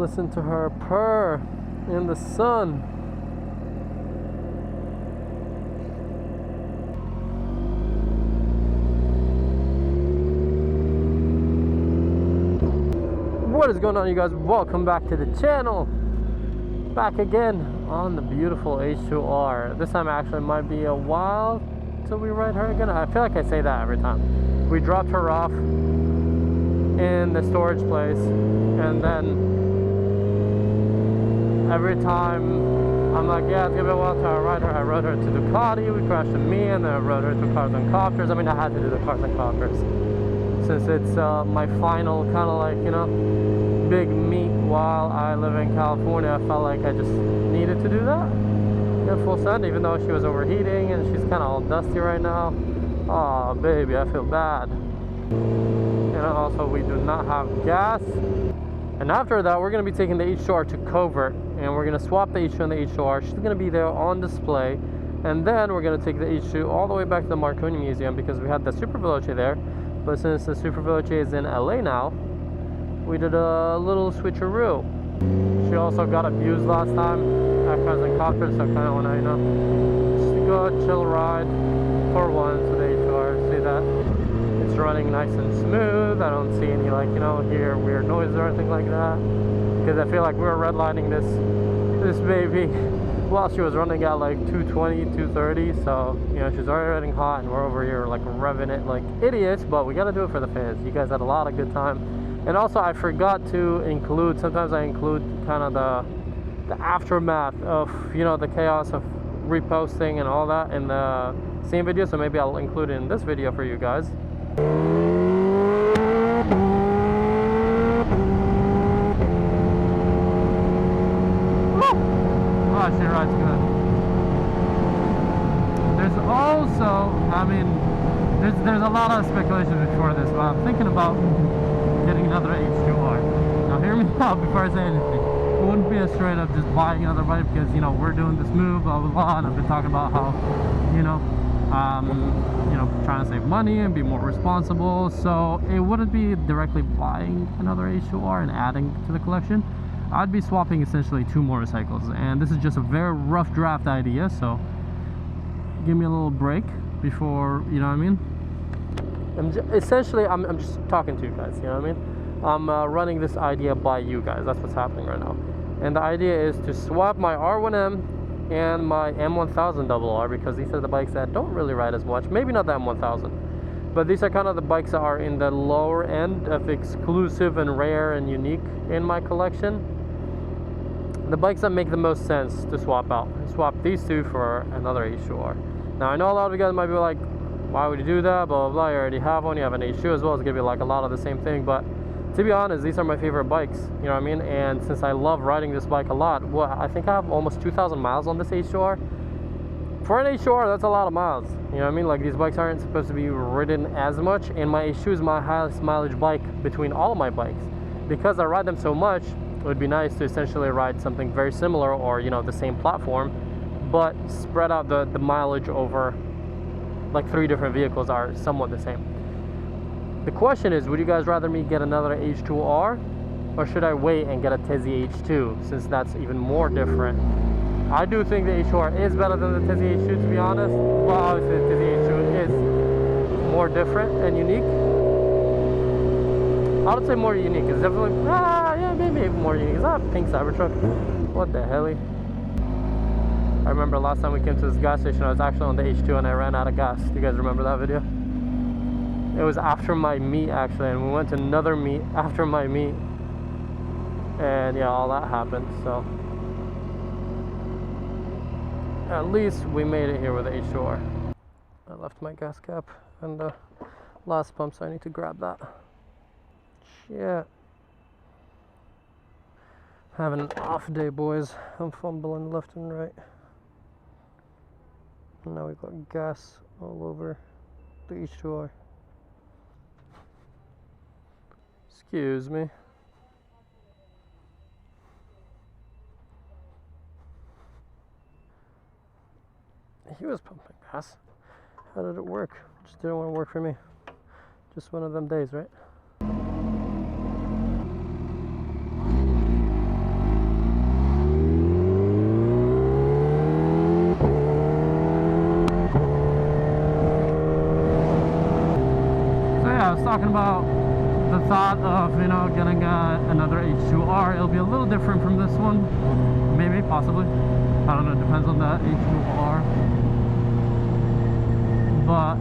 Listen to her purr in the sun. What is going on, you guys? Welcome back to the channel. Back again on the beautiful H2R. This time actually might be a while till we ride her again. I feel like I say that every time. We dropped her off in the storage place, and then every time I'm like, yeah, it's gonna be a while till I ride her. I rode her to Ducati, we crashed to me, and then I rode her to Cars and Copters. I mean, I had to do the Cars and Copters since it's my final kind of like, you know, big meet while I live in California. I felt like I just needed to do that in full send, even though she was overheating and she's kind of all dusty right now. Oh baby, I feel bad. And also we do not have gas. And after that, we're going to be taking the H2R to Covert, and we're going to swap the H2 and the H2R. She's going to be there on display, and then we're going to take the H2 all the way back to the Marconi Museum because we had the Super Veloce there. But since the Super Veloce is in LA now, we did a little switcheroo. She also got abused last time at Cars and Copters, so I kind of want to, you know, just go chill ride for once with the H2R. See that it's running nice and smooth. I don't see any, like, you know, hear weird noises or anything like that, because I feel like we were redlining this baby while she was running at like 220, 230. So, you know, she's already running hot, and we're over here like revving it like idiots, but we got to do it for the fans. You guys had a lot of good time. And also, I forgot to include, sometimes I include kind of the aftermath of, you know, the chaos of reposting and all that in the same video, so maybe I'll include it in this video for you guys. Oh, she rides good. There's also, I mean, there's a lot of speculation before this, but I'm thinking about getting another H2R. Now hear me out before I say anything. It wouldn't be a straight up just buying another bike because, you know, we're doing this move, blah blah blah, and I've been talking about how, you know, trying to save money and be more responsible. So it wouldn't be directly buying another H2R and adding to the collection. I'd be swapping essentially 2 motorcycles, and this is just a very rough draft idea, so give me a little break before, you know what I mean. I'm just talking to you guys, you know what I mean. I'm running this idea by you guys. That's what's happening right now. And the idea is to swap my R1M and my M1000RR, because these are the bikes that don't really ride as much. Maybe not the M1000, but these are kind of the bikes that are in the lower end of exclusive and rare and unique in my collection. The bikes that make the most sense to swap out. Swap these two for another H2R. Now I know a lot of you guys might be like, why would you do that, blah blah blah, you already have one, you have an H2 as well. It's gonna be like a lot of the same thing, but to be honest, these are my favorite bikes, you know what I mean. And since I love riding this bike a lot, well, I think I have almost 2,000 miles on this H2R. For an H2R, that's a lot of miles, you know what I mean. Like, these bikes aren't supposed to be ridden as much, and my H2 is my highest mileage bike between all of my bikes. Because I ride them so much, it would be nice to essentially ride something very similar, or, you know, the same platform, but spread out the mileage over like 3 different vehicles are somewhat the same. The question is, would you guys rather me get another H2R, or should I wait and get a Tizzy H2, since that's even more different? I do think the H2R is better than the Tizzy H2, to be honest. Well, obviously the Tizzy H2 is more different and unique. I would say more unique. It's definitely, yeah, maybe more unique. Is that a pink Cybertruck? What the hell? I remember last time we came to this gas station, I was actually on the H2 and I ran out of gas. Do you guys remember that video? It was after my meet, actually, and we went to another meet after my meet. And yeah, all that happened, so. At least we made it here with the H2R. I left my gas cap and the last pump, so I need to grab that. Shit. Having an off day, boys. I'm fumbling left and right. And now we've got gas all over the H2R. Excuse me. He was pumping gas. How did it work? Just didn't want to work for me. Just one of them days, right? I was talking about the thought of, you know, getting another H2R. It'll be a little different from this one, maybe, possibly. I don't know, it depends on the H2R. But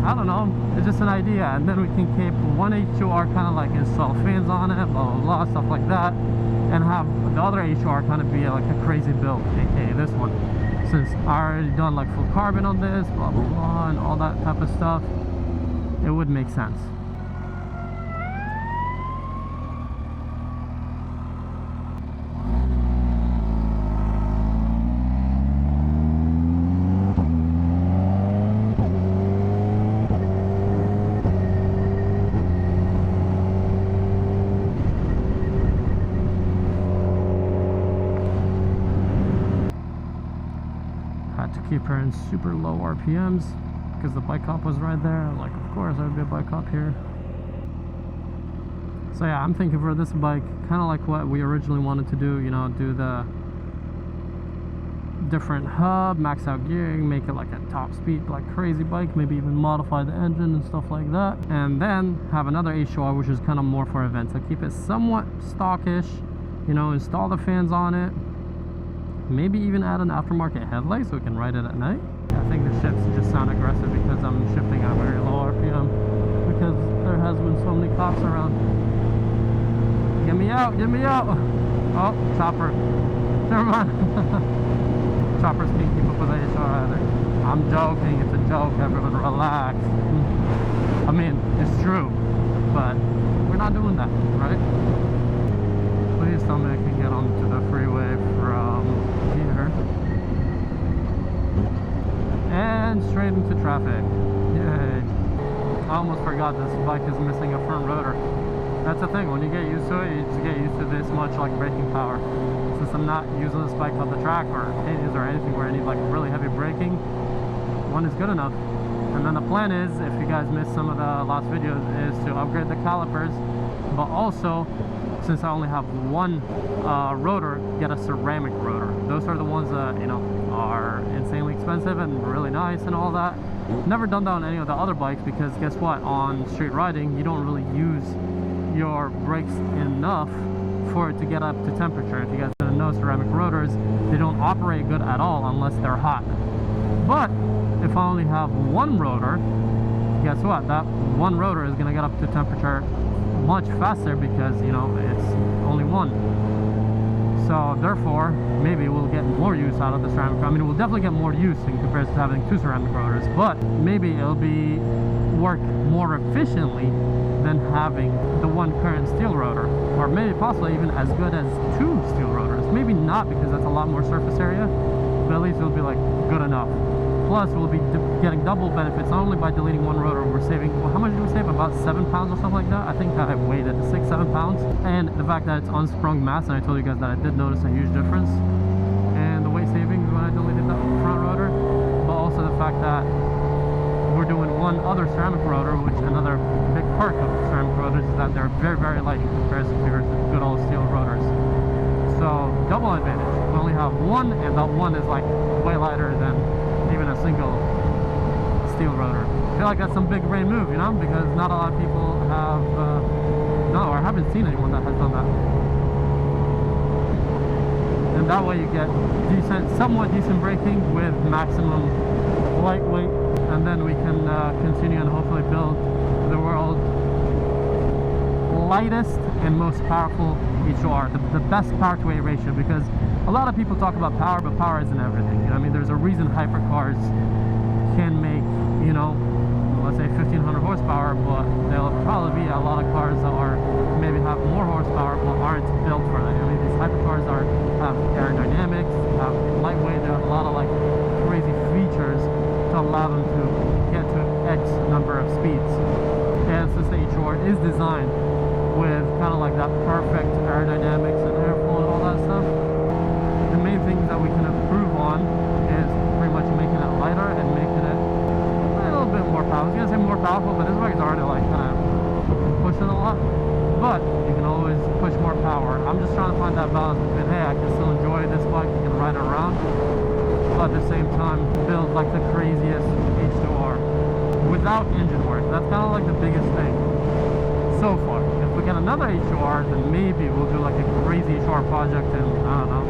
I don't know, it's just an idea. And then we can keep one H2R, kind of like install fans on it, blah blah blah, stuff like that, and have the other H2R kind of be like a crazy build, aka this one. Since I already done like full carbon on this, blah blah blah, and all that type of stuff, it would make sense. To keep her in super low RPMs because the bike hop was right there. Like, of course there would be a bike hop here. So yeah, I'm thinking for this bike, kind of like what we originally wanted to do, you know, do the different hub, max out gearing, make it like a top speed, like crazy bike, maybe even modify the engine and stuff like that, and then have another H2R, which is kind of more for events. So keep it somewhat stockish, you know, install the fans on it, maybe even add an aftermarket headlight so we can ride it at night. I think the shifts just sound aggressive because I'm shifting at a very low RPM because there has been so many cops around. Get me out, get me out! Oh, chopper. Never mind. Choppers can't keep up with H2R either. I'm joking, it's a joke, everyone relax. I mean, it's true, but we're not doing that, right? Please tell me I can get onto the freeway from here. And straight into traffic. Yay. I almost forgot this bike is missing a front rotor. That's the thing, when you get used to it, you just get used to this much like braking power. Since I'm not using this bike on the track or pinions or anything where I need like really heavy braking, one is good enough. And then the plan is, if you guys missed some of the last videos, is to upgrade the calipers, but also, since I only have one rotor, get a ceramic rotor. Those are the ones that, you know, are insanely expensive and really nice and all that. Never done that on any of the other bikes because guess what? On street riding, you don't really use your brakes enough for it to get up to temperature. If you guys didn't know, ceramic rotors, they don't operate good at all unless they're hot. But if I only have one rotor, guess what? That one rotor is going to get up to temperature much faster because, you know, it's only one. So therefore, maybe we'll get more use out of the ceramic. I mean, we'll definitely get more use in comparison to having two ceramic rotors, but maybe it'll be work more efficiently than having the one current steel rotor, or maybe possibly even as good as two steel rotors. Maybe not, because that's a lot more surface area, but at least it'll be like good enough. Plus, we'll be getting double benefits, not only by deleting one rotor, we're saving, well, how much do we save? About 7 pounds or something like that? I think I weighed it 6-7 pounds. And the fact that it's unsprung mass, and I told you guys that I did notice a huge difference in the weight savings when I deleted the front rotor, but also the fact that we're doing one other ceramic rotor, which another big perk of ceramic rotors is that they're very, very light in comparison to your good old steel rotors. So, double advantage. We only have one, and that one is like way lighter than even a single steel rotor. I feel like that's some big brain move, you know, because not a lot of people have, no, or I haven't seen anyone that has done that. And that way you get decent, somewhat decent braking with maximum lightweight, and then we can continue and hopefully build the world's lightest and most powerful H2R, the best power to weight ratio, because a lot of people talk about power, but power isn't everything. You know, I mean, there's a reason hypercars can make, you know, let's say 1500 horsepower, but there'll probably be a lot of cars that are maybe have more horsepower but aren't built for that. I mean, these hypercars have aerodynamics, have lightweight, there are a lot of like crazy features to allow them to get to X number of speeds. And since the H2R is designed with kind of like that perfect aerodynamics and airflow and all that stuff, the main things that we can improve on is pretty much making it lighter and making it a little bit more powerful. I was gonna say more powerful, but this bike is already like kind of pushing a lot. But you can always push more power. I'm just trying to find that balance between, hey, I can still enjoy this bike, you can ride it around, but at the same time build like the craziest H2R. without engine work. That's kind of like the biggest thing so far. If we get another H2R, then maybe we'll do like a crazy H2R project, and I don't know,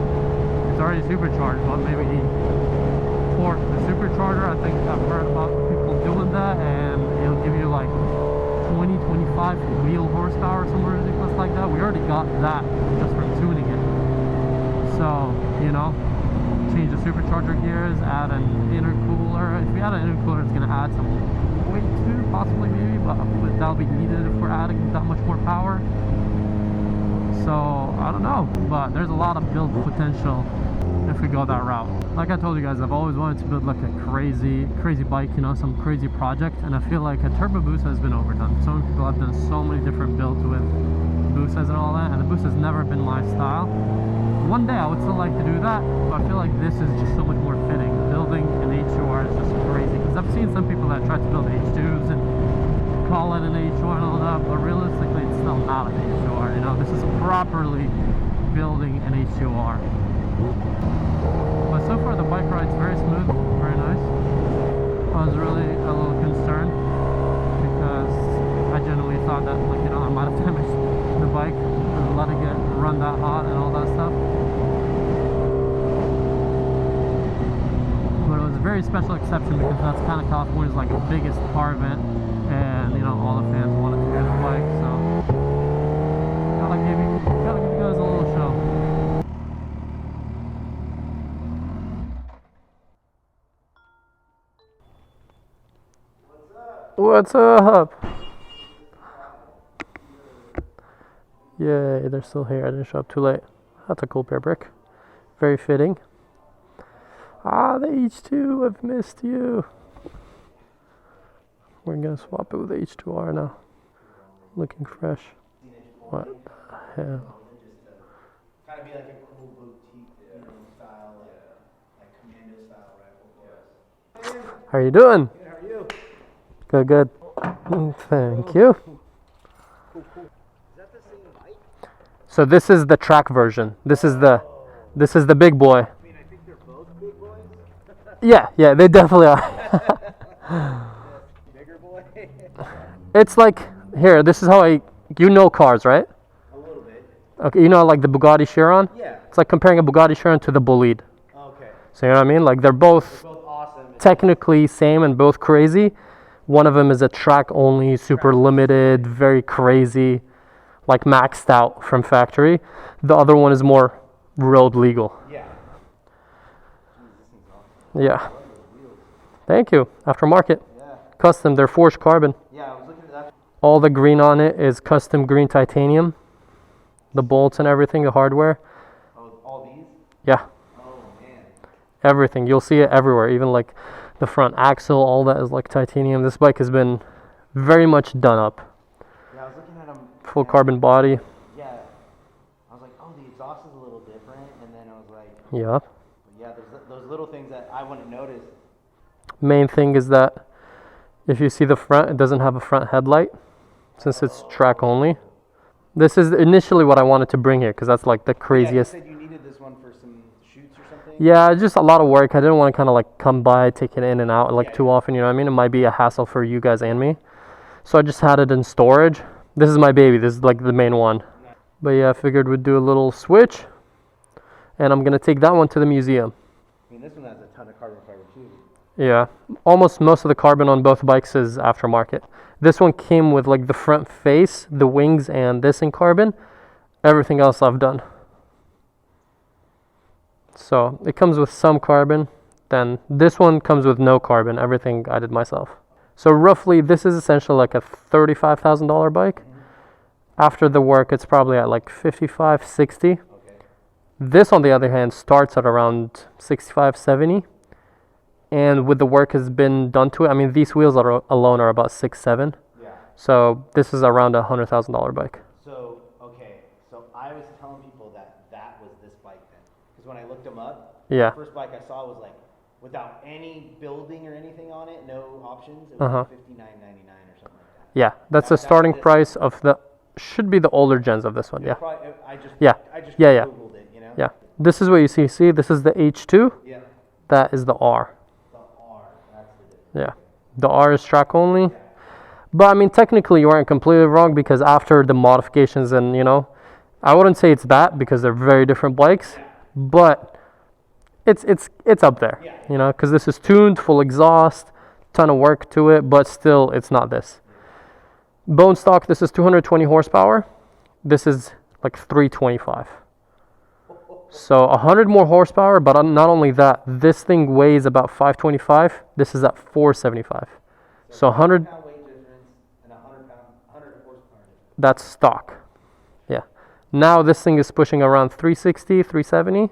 it's already supercharged, but maybe port the supercharger. I think I've heard about people doing that, and it'll give you like 20-25 wheel horsepower or somewhere ridiculous like that. We already got that just from tuning it. So, you know, change the supercharger gears, add an intercooler. If we add an intercooler, it's going to add some weight too, possibly, maybe, but that'll be needed if we're adding that much more power. So, I don't know, but there's a lot of build potential if we go that route. Like I told you guys, I've always wanted to build like a crazy bike, you know, some crazy project, and I feel like a turbo boost has been overdone. So many people have done so many different builds with boostas and all that, and the boost has never been my style. One day I would still like to do that, but I feel like this is just so much more fitting. Building an H2R is just crazy, because I've seen some people that try to build H2s and call it an H2R and all that, but realistically it's still not an H2R, you know. This is properly building an H2R. But so far the bike ride's very smooth, very nice. I was really a little concerned because I genuinely thought that, like, you know, I might have damaged the bike and let it run that hot and all that stuff. But it was a very special exception, because that's kind of California's like biggest car event, and you know, all the fans wanted to hear the bike, so gotta give you guys a little show. What's up? Yay, they're still here. I didn't show up too late. That's a cool pair brick. Very fitting. Ah, the H2, I've missed you. We're gonna swap it with the H2R now. Looking fresh. What the hell? Kind of be like a cool boutique, you know, style, like commando style rifle. How are you doing? Good, how are you? Good, good. Thank you. Cool. Is that the same bike? So this is the track version. This is the big boy. I mean, I think they're both big boys. Yeah, they definitely are. Bigger boy. It's like, here, this is how you know cars, right? A little bit. Okay, you know, like the Bugatti Chiron? Yeah. It's like comparing a Bugatti Chiron to the Bolide. Okay. So you know what I mean? Like they're both awesome. technically same and both crazy. One of them is a track only, super limited, very crazy, like maxed out from factory. The other one is more road legal. Yeah. Yeah. Thank you. Aftermarket. Yeah. Custom. They're forged carbon. Yeah, I was looking at that. All the green on it is custom green titanium. The bolts and everything, the hardware. Oh, all these? Yeah. Oh, man. Everything. You'll see it everywhere. Even like the front axle, all that is like titanium. This bike has been very much done up. Yeah, I was looking at them. Full carbon body. Yeah. I was like, oh, the exhaust is a little different. And then I was like, Yeah. yeah, there's those little things that I wouldn't notice. Main thing is that if you see the front, it doesn't have a front headlight since it's track only. This is initially what I wanted to bring here, because that's like the craziest. Yeah, you said you needed this one for some shoots or something? Yeah, just a lot of work. I didn't want to kind of like come by, take it in and out like too often, you know what I mean? It might be a hassle for you guys and me. So I just had it in storage. This is my baby. This is like the main one. Nice. But yeah, I figured we'd do a little switch. And I'm going to take that one to the museum. I mean, this one has a ton of carbon fiber too. Yeah, almost most of the carbon on both bikes is aftermarket. This one came with like the front face, the wings, and this in carbon. Everything else I've done. So it comes with some carbon. Then this one comes with no carbon. Everything I did myself. So roughly this is essentially like a $35,000 bike. Mm-hmm. After the work, it's probably at like 55, 60. Okay. This on the other hand starts at around 65, 70. And with the work has been done to it, I mean, these wheels alone are about 6'7". Yeah. So this is around a $100,000 bike. So, okay. So I was telling people that was this bike then. Because when I looked them up, Yeah. the first bike I saw was like, without any building or anything on it, no options, it was like $59.99 or something like that. Yeah, that's the starting price of the, should be the older gens of this one, yeah. Probably, I just Yeah. Googled it, you know? Yeah, this is what you see. See, this is the H2, Yeah. that is the R. The R, that's the difference. Yeah, The R is track only. But I mean, technically you aren't completely wrong, because after the modifications and, you know, I wouldn't say it's that, because they're very different bikes, but it's up there, you know, because this is tuned, full exhaust, ton of work to it, but still it's not this. Bone stock, this is 220 horsepower. This is like 325. So 100 more horsepower, but not only that, this thing weighs about 525. This is at 475. So 100 pound weight difference and 100 horsepower difference. That's stock. Yeah. Now this thing is pushing around 360, 370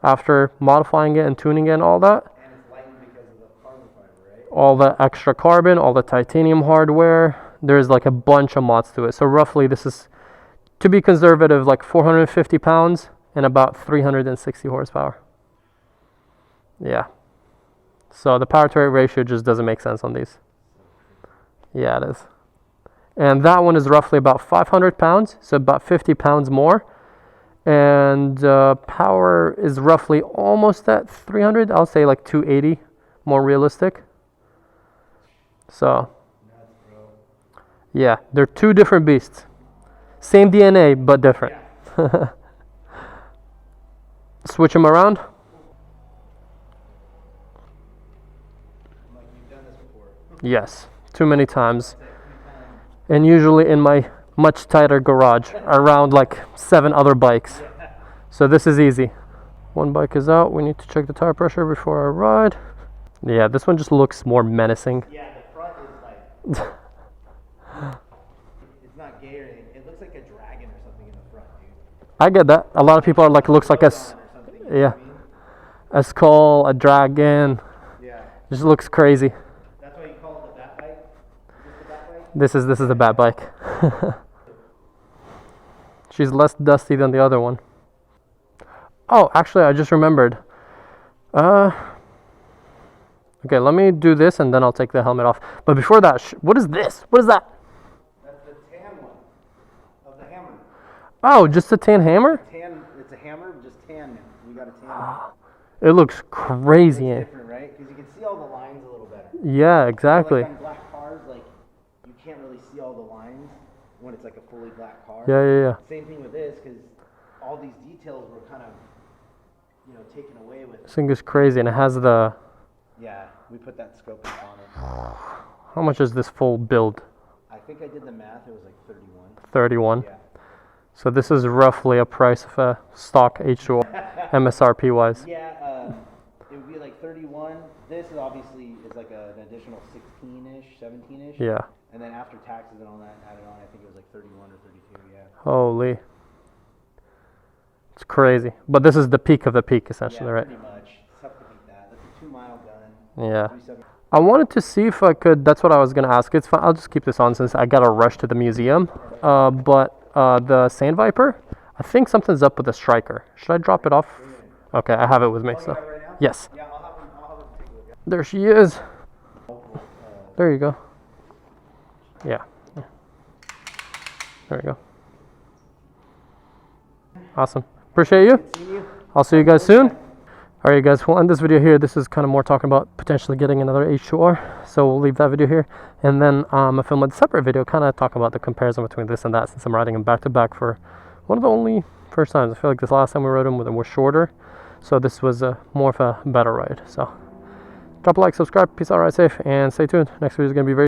after modifying it and tuning it and all that. And it's lightened because of the carbon fiber, right? All the extra carbon, all the titanium hardware. There's like a bunch of mods to it. So roughly this is, to be conservative, like 450 pounds and about 360 horsepower. Yeah. So the power to weight ratio just doesn't make sense on these. Yeah, it is. And that one is roughly about 500 pounds, so about 50 pounds more. And power is roughly almost at 300. I'll say like 280, more realistic. So, yeah, they're two different beasts. Same DNA, but different. Yeah. Switch them around. Like you've done this before. Yes, too many times. And usually in my much tighter garage around like 7 other bikes. So this is easy. One bike is out. We need to check the tire pressure before I ride. Yeah, this one just looks more menacing. Yeah, the front is like, it's not gay or anything. It looks like a dragon or something in the front, dude. I get that. A lot of people are like, looks like a, yeah, a skull, a dragon. Yeah. Just looks crazy. That's why you call it the bat bike? Is this the bat bike? This is the bat bike. She's less dusty than the other one. Oh, actually, I just remembered. Okay, let me do this and then I'll take the helmet off. But before that, what is this? What is that? That's the tan one of the hammer. Oh, just a tan hammer? It's a hammer, just tan now. You got a tan. It looks crazy. It's different, right? Because you can see all the lines a little better. Yeah, exactly. So like on black cars, like you can't really see all the lines when it's like a fully black car. Yeah. Same thing with this, because all these details were kind of, you know, taken away with. This thing is crazy, and it has the. Yeah, we put that scope on it. How much is this full build? I think I did the math. It was like 31. 31. Yeah. So this is roughly a price of a stock H2R, MSRP wise. Yeah, it would be like 31. This is obviously is like an additional 16-ish, 17-ish. Yeah. And then after taxes and all that added on, I think it was like 31 or 32. Yeah. Holy. It's crazy. But this is the peak of the peak, essentially, right? Pretty much. It's tough to beat that. That's a 2-mile gun. Yeah. 370. I wanted to see if I could. That's what I was gonna ask. It's fine. I'll just keep this on since I gotta rush to the museum. But the Sand Viper, I think something's up with the striker. Should I drop it off? Okay, I have it with me. So Right now? yes. Yeah, I'll have them take a look at There she is. There you go. Yeah. There we go. Awesome. Appreciate you. you. I'll see you guys soon. Alright guys, we'll end this video here. This is kind of more talking about potentially getting another H2R. So we'll leave that video here. And then I'll film a separate video, kind of talk about the comparison between this and that, since I'm riding them back to back for one of the only first times. I feel like this last time we rode them were shorter. So this was more of a better ride. So drop a like, subscribe, peace out, ride safe, and stay tuned. Next video is going to be very